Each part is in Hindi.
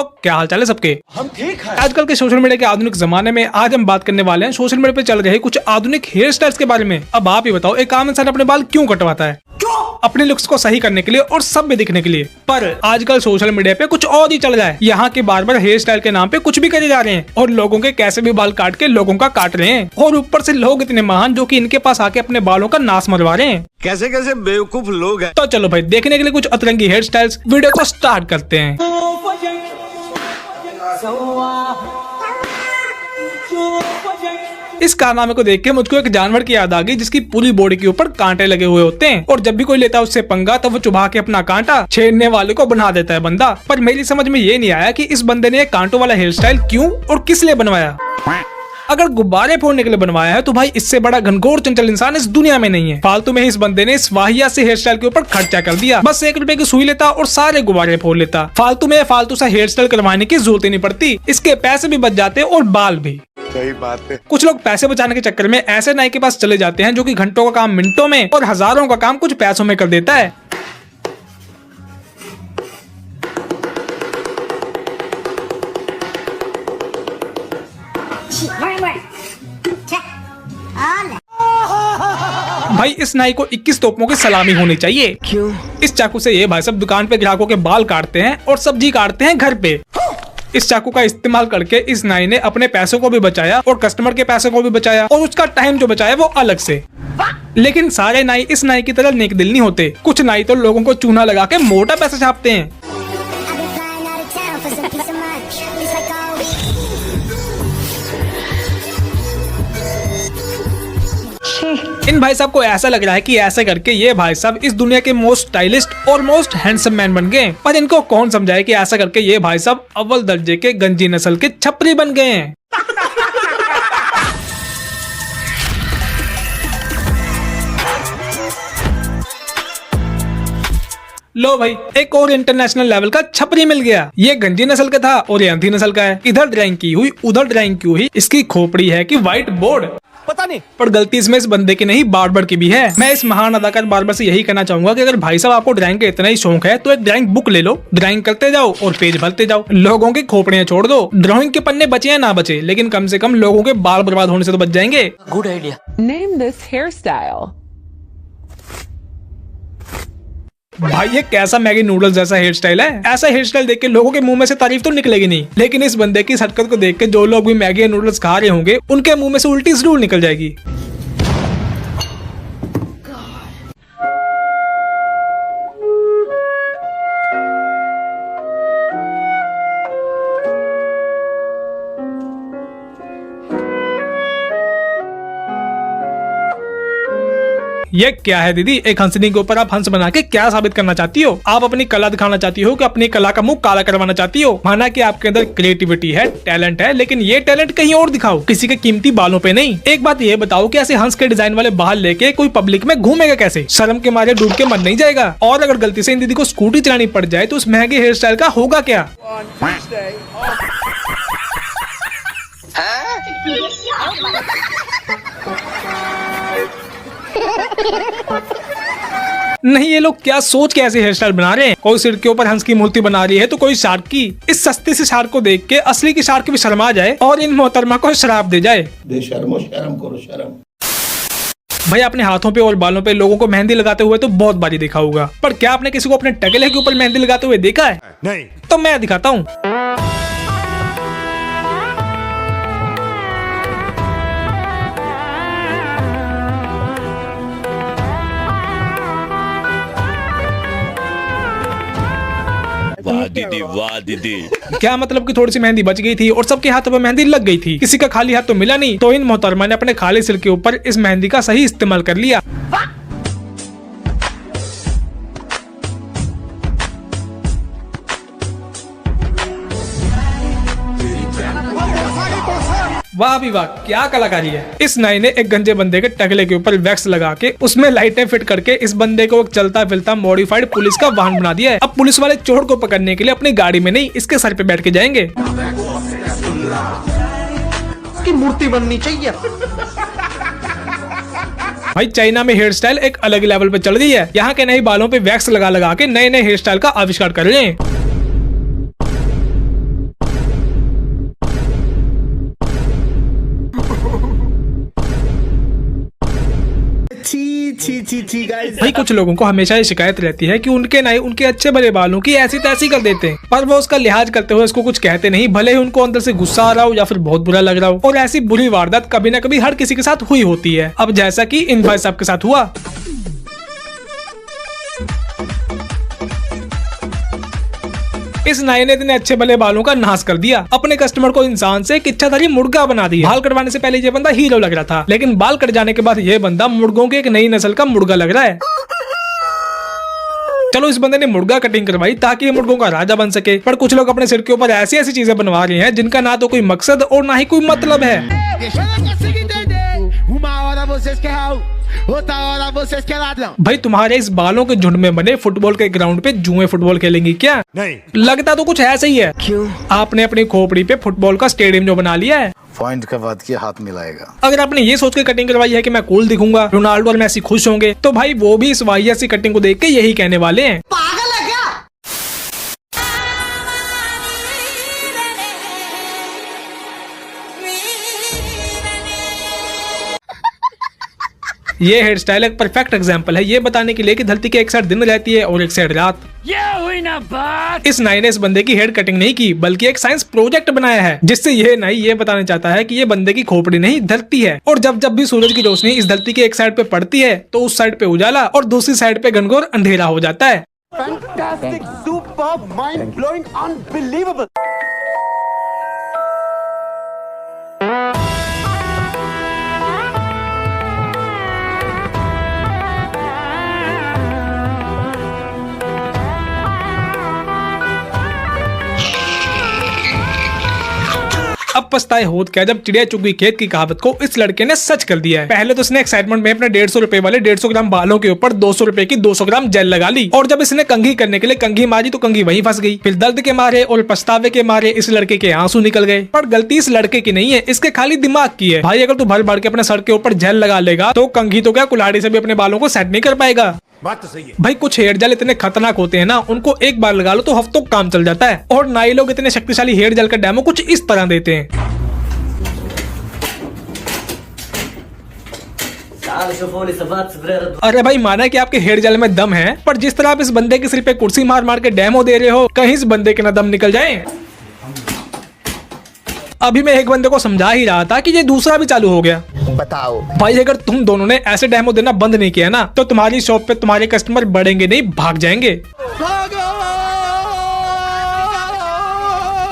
तो क्या हाल चाल है सबके। हम ठीक है। आजकल के सोशल मीडिया के आधुनिक जमाने में आज हम बात करने वाले हैं सोशल मीडिया पे चल रहे कुछ आधुनिक हेयर स्टाइल्स के बारे में। अब आप ही बताओ, एक आम इंसान अपने बाल क्यों कटवाता है? अपने लुक्स को सही करने के लिए और सभ्य दिखने के लिए। पर आजकल सोशल मीडिया पे कुछ और ही चल रहा है। यहाँ के बार्बर हेयर स्टाइल के नाम पे कुछ भी करे जा रहे हैं और लोगों के कैसे भी बाल काट के लोगों का काट रहे हैं। और ऊपर से लोग इतने महान जो कि इनके पास आके अपने बालों का नाश मरवा रहे हैं। कैसे कैसे बेवकूफ लोग हैं। तो चलो भाई, देखने के लिए कुछ अतरंगी हेयर स्टाइल्स वीडियो को स्टार्ट करते हैं। इस कारनामे को देख के मुझको एक जानवर की याद आ गई जिसकी पूरी बॉडी के ऊपर कांटे लगे हुए होते हैं और जब भी कोई लेता है उससे पंगा तो वो चुभा के अपना कांटा छेड़ने वाले को बना देता है बंदा। पर मेरी समझ में ये नहीं आया कि इस बंदे ने कांटों वाला हेयर स्टाइल क्यों और किस लिए बनवाया। अगर गुब्बारे फोड़ने के लिए बनवाया है तो भाई इससे बड़ा घनघोर चंचल इंसान इस दुनिया में नहीं है। फालतू में ही इस बंदे ने इस वाहिया से हेयर स्टाइल के ऊपर खर्चा कर दिया। बस 1 रुपए की सुई लेता और सारे गुब्बारे फोड़ लेता। फालतू में फालतू सा हेयर स्टाइल करवाने की जरूरत ही नहीं पड़ती। इसके पैसे भी बच जाते और बाल भी। सही बात है। कुछ लोग पैसे बचाने के चक्कर में ऐसे नाई के पास चले जाते हैं जो कि घंटों का काम मिनटों में और हजारों का काम कुछ पैसों में कर देता है। भाई इस नाई को 21 तोपों की सलामी होनी चाहिए। क्यों? इस चाकू से ये भाई सब दुकान पे ग्राहकों के बाल काटते हैं और सब्जी काटते हैं घर पे। इस चाकू का इस्तेमाल करके इस नाई ने अपने पैसों को भी बचाया और कस्टमर के पैसों को भी बचाया और उसका टाइम जो बचाया वो अलग से। लेकिन सारे नाई इस नाई की तरह नेक दिल नहीं होते। कुछ नाई तो लोगों को चूना लगा के मोटा पैसा छापते हैं। इन भाई साहब को ऐसा लग रहा है कि ऐसा करके ये भाई साहब इस दुनिया के मोस्ट स्टाइलिस्ट और मोस्ट हैंडसम मैन बन गए। पर इनको कौन समझाए कि ऐसा करके ये भाई साहब अव्वल दर्जे के गंजी नस्ल के छपरी बन गए हैं। लो भाई, एक और इंटरनेशनल लेवल का छपरी मिल गया। ये गंजी नस्ल का था और ये अंधी नस्ल का है। इधर ड्राइंग की हुई उधर ड्राइंग की हुई। इसकी खोपड़ी है कि व्हाइट बोर्ड पता नहीं, पर गलती इसमें इस बंदे की नहीं बार्बर की भी है। मैं इस महान अदाकार बार्बर से यही कहना चाहूंगा कि अगर भाई साहब आपको ड्राइंग का इतना ही शौक है तो एक ड्राइंग बुक ले लो, ड्राइंग करते जाओ और पेज भरते जाओ। लोगों की खोपड़ियां छोड़ दो। ड्राइंग के पन्ने बचे या ना बचे, लेकिन कम से कम लोगों के बाल बर्बाद होने से तो बच जाएंगे। Good idea. Name this hairstyle. भाई ये कैसा मैगी नूडल्स जैसा हेयर स्टाइल है। ऐसा हेयर स्टाइल देख के लोगों के मुंह में से तारीफ तो निकलेगी नहीं, लेकिन इस बंदे की हरकत को देख के जो लोग भी मैगी या नूडल्स खा रहे होंगे उनके मुंह में से उल्टी जरूर निकल जाएगी। ये क्या है दीदी? एक हंसनी के ऊपर आप हंस बना के क्या साबित करना चाहती हो? आप अपनी कला दिखाना चाहती हो कि अपनी कला का मुंह काला करवाना चाहती हो? माना कि आपके अंदर क्रिएटिविटी है, टैलेंट है, लेकिन ये टैलेंट कहीं और दिखाओ, किसी के कीमती बालों पे नहीं। एक बात ये बताओ कि ऐसे हंस के डिजाइन वाले बाल लेके कोई पब्लिक में घूमेगा कैसे? शर्म के मारे डूब के मर नहीं जाएगा? और अगर गलती से इन दीदी को स्कूटी चलानी पड़ जाए तो उस महंगे हेयर स्टाइल का होगा क्या? नहीं, ये लोग क्या सोच के ऐसे हेयर स्टाइल बना रहे हैं? कोई सिर के ऊपर हंस की मूर्ति बना रही है तो कोई शार्क की। इस सस्ते से शार्क को देख के असली की शार्क भी शर्मा जाए और इन मोहतरमा को शराब दे जाए। शर्म करो शर्म। भाई अपने हाथों पे और बालों पे लोगों को मेहंदी लगाते हुए तो बहुत बारी देखा होगा, पर क्या आपने किसी को अपने टकले के ऊपर मेहंदी लगाते हुए देखा है? नहीं। तो मैं दिखाता हूँ। वाह दीदी, वाह दीदी। क्या मतलब कि थोड़ी सी मेहंदी बच गई थी और सबके हाथों में मेहंदी लग गई थी, किसी का खाली हाथ तो मिला नहीं। तो इन मोहतरमा ने अपने खाली सिर के ऊपर इस मेहंदी का सही इस्तेमाल कर लिया। वाह भी वाह, क्या कलाकारी है। इस नाई ने एक गंजे बंदे के टकले के ऊपर वैक्स लगा के उसमें लाइटें फिट करके इस बंदे को एक चलता फिरता मॉडिफाइड पुलिस का वाहन बना दिया है। अब पुलिस वाले चोर को पकड़ने के लिए अपनी गाड़ी में नहीं, इसके सर पे बैठ के जाएंगे। इसकी मूर्ति बननी चाहिए। भाई चाइना में हेयर स्टाइल एक अलग लेवल पे चल रही है। यहाँ के नए बालों पे वैक्स लगा लगा के नए नए हेयर स्टाइल का आविष्कार कर रहे हैं। भाई कुछ लोगों को हमेशा ये शिकायत रहती है कि उनके नहीं उनके अच्छे भले बालों की ऐसी तैसी कर देते हैं, पर वो उसका लिहाज करते हुए इसको कुछ कहते नहीं, भले ही उनको अंदर से गुस्सा आ रहा हो या फिर बहुत बुरा लग रहा हो। और ऐसी बुरी वारदात कभी न कभी हर किसी के साथ हुई होती है। अब जैसा कि इन भाई साहब के साथ हुआ। इस नाई ने इतने अच्छे भले बालों का नाश कर दिया, अपने कस्टमर को इंसान से एक इच्छाधारी मुर्गा बना दिया। बाल कटवाने से पहले ये बंदा हीरो लग रहा था, लेकिन बाल कट जाने के बाद ये बंदा मुर्गों के एक नई नस्ल का मुर्गा लग रहा है। चलो इस बंदे ने मुर्गा कटिंग करवाई ताकि ये मुर्गों का राजा बन सके, पर कुछ लोग अपने सिर के ऊपर ऐसी ऐसी चीजें बनवा रहे हैं जिनका ना तो कोई मकसद और ना ही कोई मतलब है। भाई तुम्हारे इस बालों के झुंड में बने फुटबॉल के ग्राउंड पे जुए फुटबॉल खेलेंगी क्या? नहीं, लगता तो कुछ ऐसा ही है। क्यों? आपने अपनी खोपड़ी पे फुटबॉल का स्टेडियम जो बना लिया है। पॉइंट के बाद के हाथ मिलाएगा। अगर आपने ये सोच के कटिंग करवाई है कि मैं कूल दिखूंगा, रोनाल्डो और मेसी खुश होंगे, तो भाई वो भी इस वाहियात सी कटिंग को देख के यही कहने वाले हैं। पागल है क्या? ये हेयर स्टाइल एक परफेक्ट एग्जांपल है ये बताने के लिए कि धरती की एक साइड दिन रहती है और एक साइड रात। ये हुई ना बात। इस नाई ने इस बंदे की हेयर कटिंग नहीं की, बल्कि एक साइंस प्रोजेक्ट बनाया है, जिससे ये नाई ये बताना चाहता है कि ये बंदे की खोपड़ी नहीं धरती है, और जब जब भी सूरज की रोशनी इस धरती की एक साइड पे पड़ती है तो उस साइड पे उजाला और दूसरी साइड पे घनघोर अंधेरा हो जाता है। Fantastic, superb, mind-blowing, unbelievable. अब पछताए होत क्या जब चिड़िया चुग गई खेत की कहावत को इस लड़के ने सच कर दिया है। पहले तो इसने एक्साइटमेंट में अपने 150 रुपए वाले 150 ग्राम बालों के ऊपर 200 रुपए की 200 ग्राम जेल लगा ली, और जब इसने कंघी करने के लिए कंघी मारी तो कंघी वहीं फंस गई। फिर दर्द के मारे और पछतावे के मारे इस लड़के के आंसू निकल गए। पर गलती इस लड़के की नहीं है, इसके खाली दिमाग की है। भाई अगर तू भर भर के अपने सर के ऊपर जेल लगा लेगा तो कंघी तो क्या कुल्हाड़ी से भी अपने बालों को सेट नहीं कर पाएगा। बात तो सही है। भाई कुछ हेयर जेल इतने खतरनाक होते हैं ना, उनको एक बार लगा लो तो हफ्तों काम चल जाता है। और नाई लोग इतने शक्तिशाली हेयर जेल का डेमो कुछ इस तरह देते हैं। अरे भाई माना कि आपके हेयर जेल में दम है, पर जिस तरह आप इस बंदे के सिर पे कुर्सी मार मार के डेमो दे रहे हो, कहीं इस बंदे के ना दम निकल जाए। अभी मैं एक बंदे को समझा ही रहा था कि ये दूसरा भी चालू हो गया। बताओ भाई अगर तुम दोनों ने ऐसे डेमो देना बंद नहीं किया ना, तो तुम्हारी शॉप पे तुम्हारे कस्टमर बढ़ेंगे नहीं, भाग जाएंगे।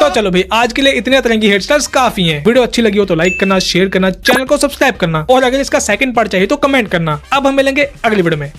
तो चलो भाई आज के लिए इतने अतरंगी हेयर स्टाइल्स काफी हैं। वीडियो अच्छी लगी हो तो लाइक करना, शेयर करना, चैनल को सब्सक्राइब करना, और अगर इसका सेकंड पार्ट चाहिए तो कमेंट करना। अब हम मिलेंगे अगली वीडियो में।